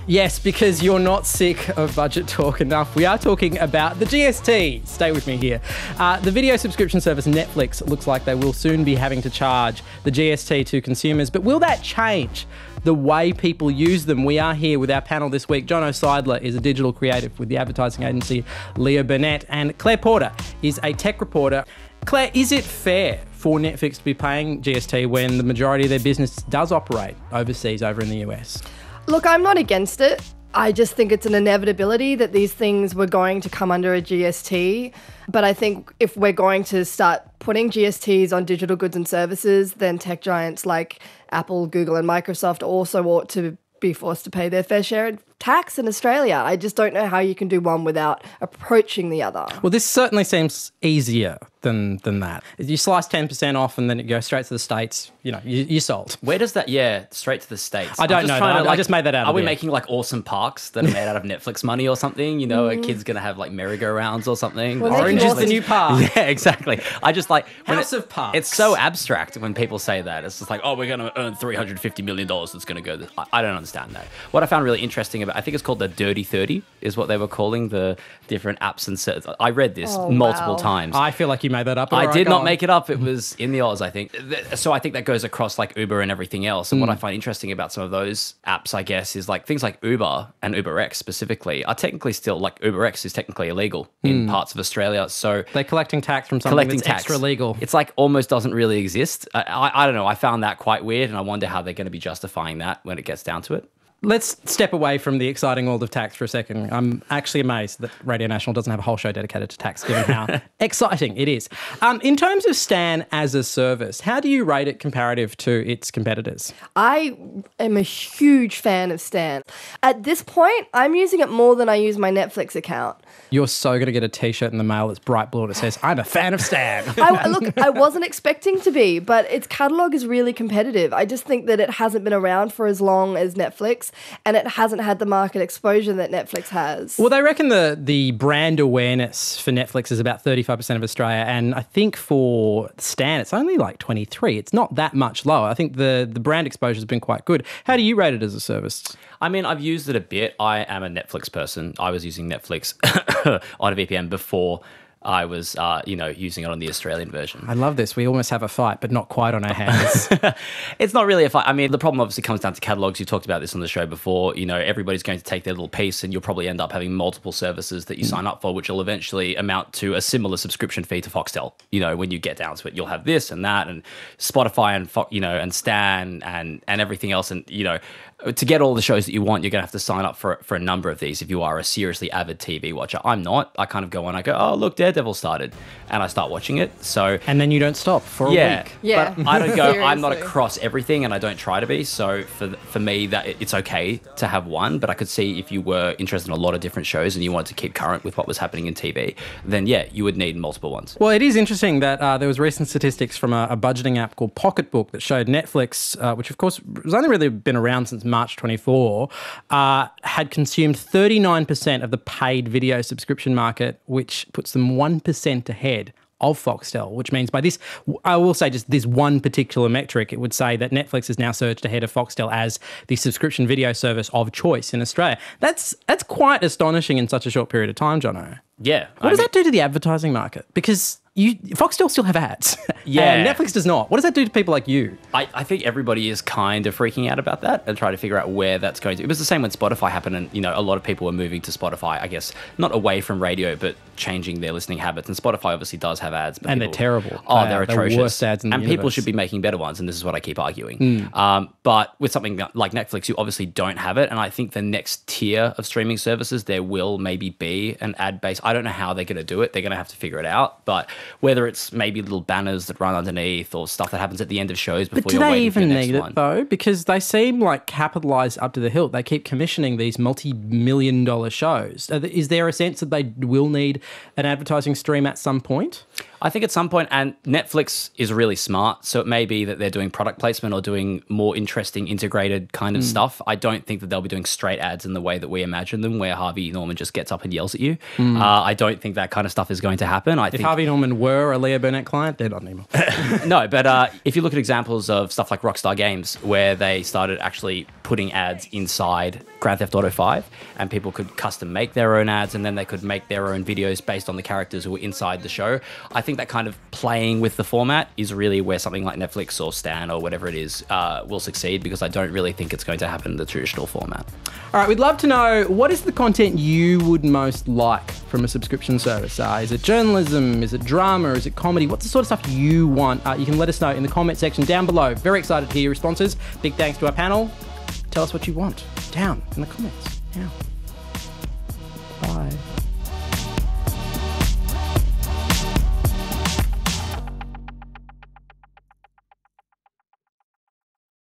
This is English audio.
Yes, because you're not sick of budget talk enough. We are talking about the GST. Stay with me here. The video subscription service Netflix looks like they will soon be having to charge the GST to consumers. But will that change the way people use them? We are here with our panel this week. Seidler is a digital creative with the advertising agency Burnett, and Claire Porter is a tech reporter. Claire, is it fair for Netflix to be paying GST when the majority of their business does operate overseas over in the US? Look, I'm not against it. I just think it's an inevitability that these things were going to come under a GST. But I think if we're going to start putting GSTs on digital goods and services, then tech giants like Apple, Google and Microsoft also ought to be forced to pay their fair share of tax in Australia. I just don't know how you can do one without approaching the other. Well, this certainly seems easier than that. You slice 10% off and then it goes straight to the States, you're sold. Where does that, straight to the States? I don't know that. I just made that out. Are we making like awesome parks that are made out of Netflix money or something? A kid's going to have like merry-go-rounds or something? Well, Orange is the new park. Yeah, exactly. I just like... House of Parks. It's so abstract when people say that. It's just like, oh, we're going to earn $350 million that's going to go... I don't understand that. What I found really interesting about... I think it's called the Dirty 30 is what they were calling the different apps and sets. I read this multiple times. I feel like you made that up. I did not make it up. It was in the Oz, I think. So I think that goes across like Uber and everything else. And what I find interesting about some of those apps, I guess, is like things like Uber and UberX specifically are technically still, like UberX is technically illegal in parts of Australia. So they're collecting tax from something that's extra legal. It's like almost doesn't really exist. I don't know. I found that quite weird and I wonder how they're going to be justifying that when it gets down to it. Let's step away from the exciting world of tax for a second. I'm actually amazed that Radio National doesn't have a whole show dedicated to tax, given how exciting it is. In terms of Stan as a service, how do you rate it comparative to its competitors? I am a huge fan of Stan. At this point, I'm using it more than I use my Netflix account. You're so going to get a T-shirt in the mail that's bright blue and it says, I'm a fan of Stan. I wasn't expecting to be, but its catalogue is really competitive. I just think that it hasn't been around for as long as Netflix and it hasn't had the market exposure that Netflix has. Well, they reckon the brand awareness for Netflix is about 35% of Australia, and I think for Stan it's only like 23. It's not that much lower. I think the brand exposure has been quite good. How do you rate it as a service? I mean, I've used it a bit. I am a Netflix person. I was using Netflix on a VPN before I was, using it on the Australian version. I love this. We almost have a fight, but not quite on our hands. It's not really a fight. I mean, the problem obviously comes down to catalogs. You've talked about this on the show before. Everybody's going to take their little piece and you'll probably end up having multiple services that you sign up for, which will eventually amount to a similar subscription fee to Foxtel. When you get down to it, you'll have this and that and Spotify and, and Stan and everything else. And, to get all the shows that you want, you're going to have to sign up for a number of these if you are a seriously avid TV watcher. I'm not. I kind of go on, I go, oh, look, Daredevil started, and I start watching it. So and then you don't stop for a week. Yeah. But I don't go, I'm not across everything, and I don't try to be. So for me, that it's okay to have one, but I could see if you were interested in a lot of different shows and you wanted to keep current with what was happening in TV, then you would need multiple ones. Well, it is interesting that there was recent statistics from a budgeting app called Pocketbook that showed Netflix, which of course has only really been around since March 24, had consumed 39% of the paid video subscription market, which puts them 1% ahead of Foxtel, which means by this, I will say just this one particular metric, it would say that Netflix has now surged ahead of Foxtel as the subscription video service of choice in Australia. That's quite astonishing in such a short period of time, Jono. Yeah. What does that do to the advertising market? Because Foxtel still have ads. Yeah. And Netflix does not. What does that do to people like you? I think everybody is kind of freaking out about that and trying to figure out where that's going to. It was the same when Spotify happened and, a lot of people were moving to Spotify, I guess, not away from radio, but changing their listening habits. And Spotify obviously does have ads. But they're terrible. Oh, they're atrocious. The worst ads in the universe. People should be making better ones, and this is what I keep arguing. But with something like Netflix, you obviously don't have it. And I think the next tier of streaming services, there will maybe be an ad base. I don't know how they're going to do it. They're going to have to figure it out. But whether it's maybe little banners that run underneath or stuff that happens at the end of shows before you're waiting for the next one. But do they even need it though? Because they seem like capitalised up to the hilt. They keep commissioning these multi-million-dollar shows. Is there a sense that they will need an advertising stream at some point? I think at some point, and Netflix is really smart, so it may be that they're doing product placement or doing more interesting integrated kind of stuff. I don't think that they'll be doing straight ads in the way that we imagine them, where Harvey Norman just gets up and yells at you. I don't think that kind of stuff is going to happen. If Harvey Norman were a Leah Burnett client, they're not anymore. No, but if you look at examples of stuff like Rockstar Games, where they started actually putting ads inside Grand Theft Auto 5, and people could custom make their own ads, and then they could make their own videos based on the characters who were inside the show. I think that kind of playing with the format is really where something like Netflix or Stan or whatever it is will succeed, because I don't really think it's going to happen in the traditional format. All right, we'd love to know, what is the content you would most like from a subscription service? Is it journalism? Is it drama? Is it comedy? What's the sort of stuff you want? You can let us know in the comment section down below. Very excited to hear your responses. Big thanks to our panel. Tell us what you want down in the comments now.